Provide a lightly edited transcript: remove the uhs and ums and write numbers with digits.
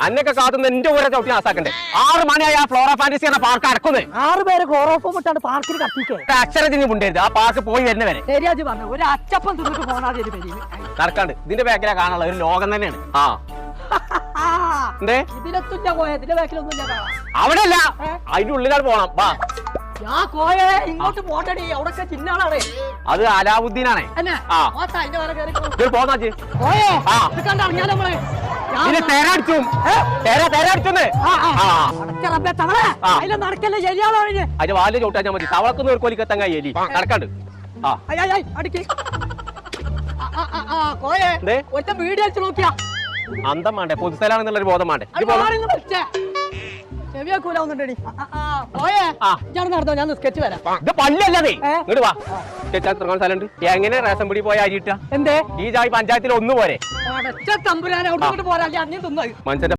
അന്നൊക്കെ കാത്തുന്ന എന്റെ ഊരെ ചവിട്ടി നാസാക്കണ്ടേ 6 മണിയായി ആ ഫ്ലോറ ഫാന്റസി എന്ന പാർക്ക് അടക്കുന്നത് 6 പേര് ക്ലോറോഫോം ഇട്ടാണ് പാർക്കിൽ കത്തിക്കേ അക്ഷരത്തിന് മുണ്ടരുത് ആ പാർക്ക് പോയി വരുന്നവരെ ശരിയാജ് പറഞ്ഞു ഒരു അച്ചപ്പം തിന്നിട്ട് പോണാതെ നടക്കാണ്ട് ഇതിന്റെ ബാക്കിലാ കാണാനുള്ള ഒരു ലോകം തന്നെയാണ് ആ എന്തേ ഇതിലെത്തുല്ല കോയ ഇതിന്റെ ബാക്കിലൊന്നുമില്ല അവിടെ അല്ല അതിന്റെ ഉള്ളിലാണ് പോണം വാ ഞാൻ കോയ ഇങ്ങോട്ട് പോട്ടടി അവിടൊക്കെ ചിന്നാളാണ് അത് അലാവുദ്ദീനാണേ പോന്നാ തേരടിച്ചും നടക്കല്ലേ ശരിയാണോ അതിന്റെ വാല് ചവിട്ടാൻ മതി തവളക്കൊന്നും ഒരു കൊലിക്കത്തങ്ങ എലി നടക്കാണ്ട് വീഡിയോ അടിച്ചു നോക്കിയാ അന്തം വേണ്ടേ പൊതുസ്ഥലാണെന്നുള്ളൊരു ബോധം വേണ്ടേ നടന്നോ ഞാൻ സ്കെച്ച് വരാം ഇത് പല്ലല്ലേ ഇങ്ങോട്ട് വാ സ്ഥലമുണ്ട് എങ്ങനെ റേഷൻ പിടി പോയ അരിയിട്ട എന്തേ ഈ ജാതി പഞ്ചായത്തിൽ ഒന്ന് പോരെ തമ്പുരാനെ പോരാ അന്യം തിന്നത് മനുഷ്യന്റെ